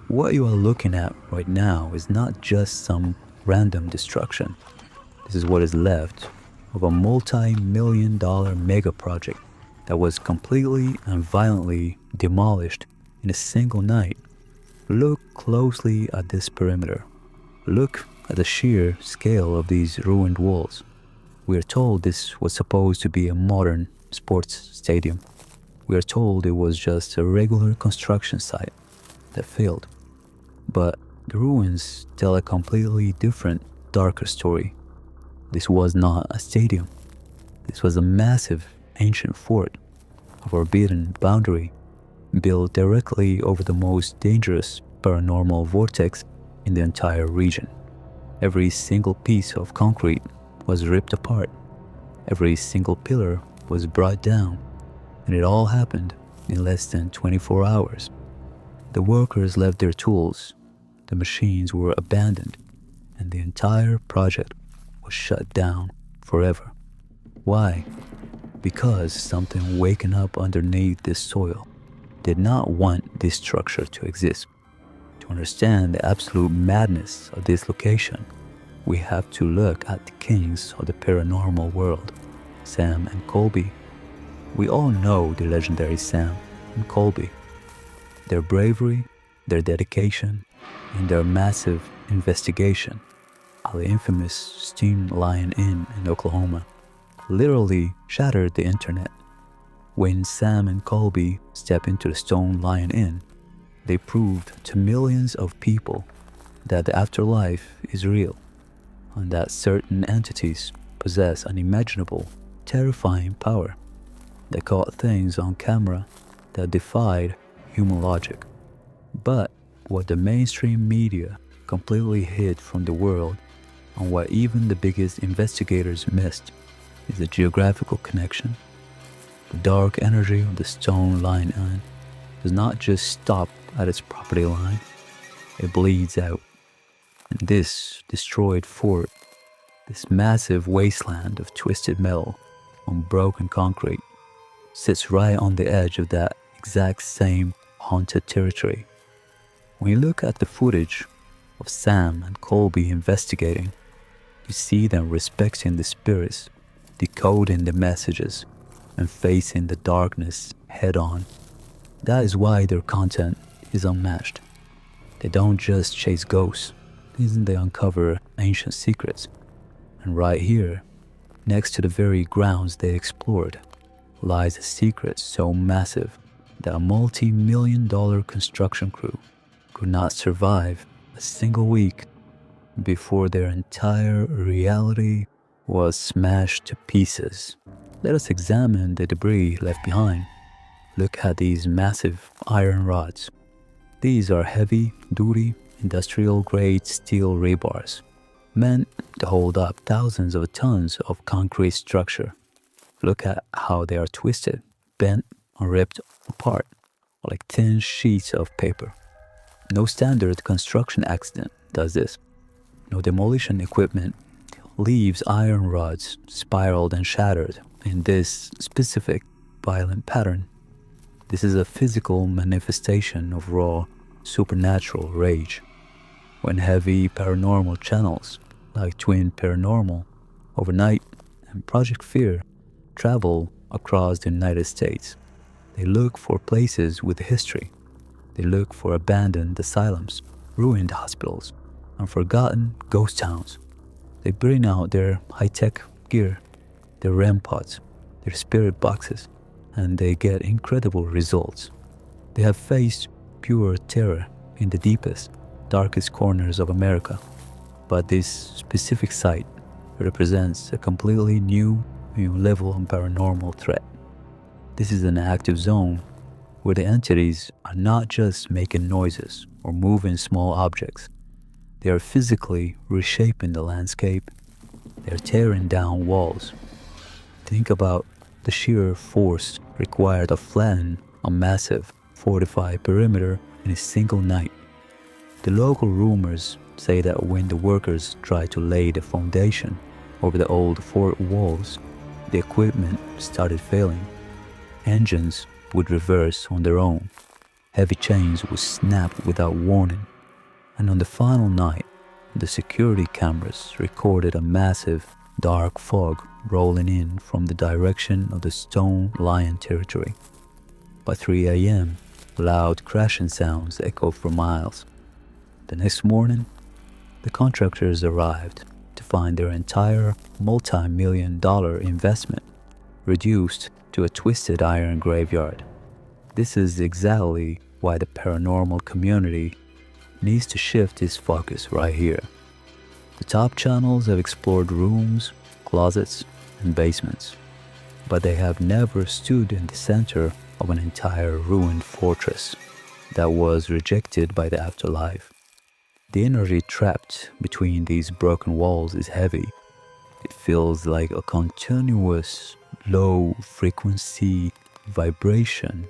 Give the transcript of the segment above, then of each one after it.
What you are looking at right now is not just some random destruction. This is what is left of a multi-million-dollar mega project that was completely and violently demolished in a single night. Look closely at this perimeter. Look at the sheer scale of these ruined walls. We are told this was supposed to be a modern sports stadium. We are told it was just a regular construction site that failed. But the ruins tell a completely different, darker story. This was not a stadium. This was a massive, ancient fort, a forbidden boundary, built directly over the most dangerous paranormal vortex in the entire region. Every single piece of concrete was ripped apart. Every single pillar was brought down, and it all happened in less than 24 hours. The workers left their tools, the machines were abandoned, and the entire project was shut down forever. Why? Because something waking up underneath this soil did not want this structure to exist. To understand the absolute madness of this location, we have to look at the kings of the paranormal world, Sam and Colby. We all know the legendary Sam and Colby. Their bravery, their dedication, and their massive investigation at the infamous Steam Lion Inn in Oklahoma literally shattered the internet. When Sam and Colby stepped into the Stone Lion Inn, they proved to millions of people that the afterlife is real and that certain entities possess unimaginable, terrifying power. They caught things on camera that defied human logic. But what the mainstream media completely hid from the world, and what even the biggest investigators missed, is the geographical connection. The dark energy of the Stone Lion Inn does not just stop at its property line, it bleeds out. And this destroyed fort, this massive wasteland of twisted metal on broken concrete, sits right on the edge of that exact same haunted territory. When you look at the footage of Sam and Colby investigating, you see them respecting the spirits, decoding the messages, and facing the darkness head on. That is why their content is unmatched. They don't just chase ghosts, they uncover ancient secrets. And right here, next to the very grounds they explored, lies a secret so massive that a multi-million-dollar construction crew could not survive a single week before their entire reality was smashed to pieces. Let us examine the debris left behind. Look at these massive iron rods. These are heavy-duty, industrial-grade steel rebars, meant to hold up thousands of tons of concrete structure. Look at how they are twisted, bent, and ripped apart, like thin sheets of paper. No standard construction accident does this. No demolition equipment leaves iron rods spiraled and shattered in this specific violent pattern. This is a physical manifestation of raw, supernatural rage. When heavy paranormal channels, like Twin Paranormal, Overnight, and Project Fear, travel across the United States, they look for places with history. They look for abandoned asylums, ruined hospitals, and forgotten ghost towns. They bring out their high-tech gear, their REM pods, their spirit boxes, and they get incredible results. They have faced pure terror in the deepest, darkest corners of America, but this specific site represents a completely new level of paranormal threat. This is an active zone where the entities are not just making noises or moving small objects. They are physically reshaping the landscape. They are tearing down walls. Think about the sheer force required to flatten a massive fortified perimeter in a single night. The local rumors say that when the workers tried to lay the foundation over the old fort walls, the equipment started failing. Engines would reverse on their own. Heavy chains would snap without warning, and on the final night, the security cameras recorded a massive, dark fog rolling in from the direction of the Stone Lion territory. By 3 a.m., loud crashing sounds echoed for miles. The next morning, the contractors arrived to find their entire multi-million-dollar investment reduced to a twisted iron graveyard. This is exactly why the paranormal community needs to shift its focus right here. The top channels have explored rooms, closets, and basements, but they have never stood in the center of an entire ruined fortress that was rejected by the afterlife. The energy trapped between these broken walls is heavy. It feels like a continuous, low-frequency vibration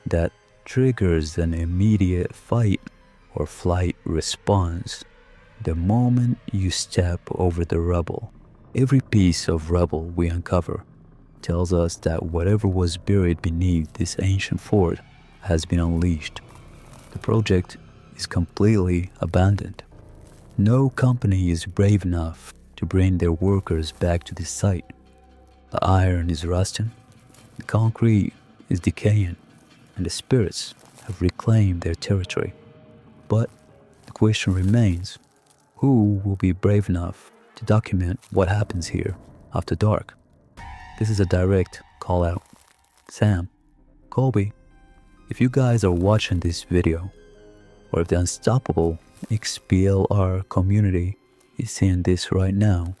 that triggers an immediate fight or flight response the moment you step over the rubble. Every piece of rubble we uncover tells us that whatever was buried beneath this ancient fort has been unleashed. The project is completely abandoned. No company is brave enough to bring their workers back to this site. The iron is rusting, the concrete is decaying, and the spirits have reclaimed their territory. But the question remains, who will be brave enough to document what happens here after dark? This is a direct call out. Sam, Colby, if you guys are watching this video, or if the unstoppable XPLR community is seeing this right now,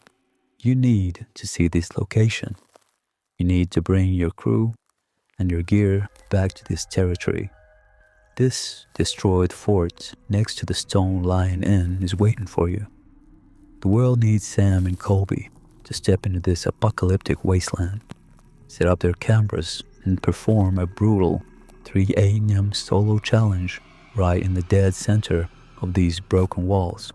you need to see this location. You need to bring your crew and your gear back to this territory. This destroyed fort next to the Stone Lion Inn is waiting for you. The world needs Sam and Colby to step into this apocalyptic wasteland, set up their cameras, and perform a brutal 3 a.m. solo challenge right in the dead center of these broken walls.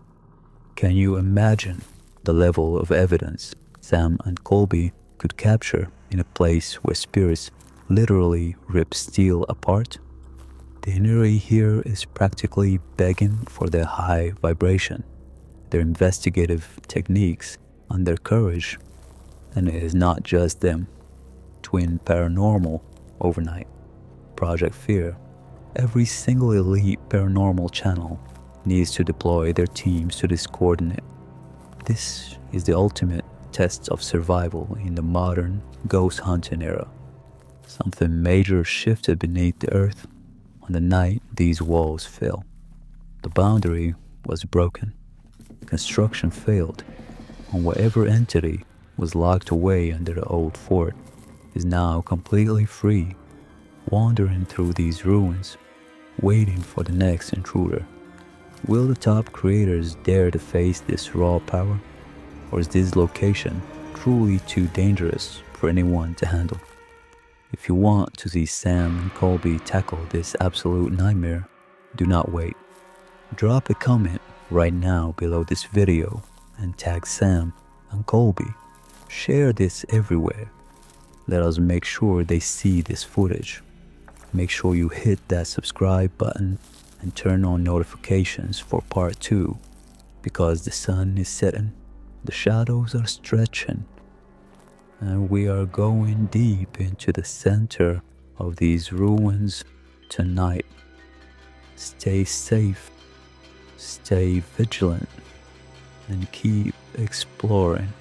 Can you imagine the level of evidence Sam and Colby could capture in a place where spirits literally rip steel apart? The energy here is practically begging for their high vibration, their investigative techniques, and their courage. And it is not just them. Twin Paranormal overnight, Project Fear, every single elite paranormal channel needs to deploy their teams to this coordinate. This is the ultimate test of survival in the modern ghost hunting era. Something major shifted beneath the earth on the night these walls fell. The boundary was broken. Construction failed, and whatever entity was locked away under the old fort is now completely free, wandering through these ruins, waiting for the next intruder. Will the top creators dare to face this raw power, or is this location truly too dangerous for anyone to handle? If you want to see Sam and Colby tackle this absolute nightmare, do not wait. Drop a comment right now below this video and tag Sam and Colby. Share this everywhere. Let us make sure they see this footage. Make sure you hit that subscribe button and turn on notifications for part 2, because the sun is setting, the shadows are stretching, and we are going deep into the center of these ruins tonight. Stay safe, stay vigilant, and keep exploring.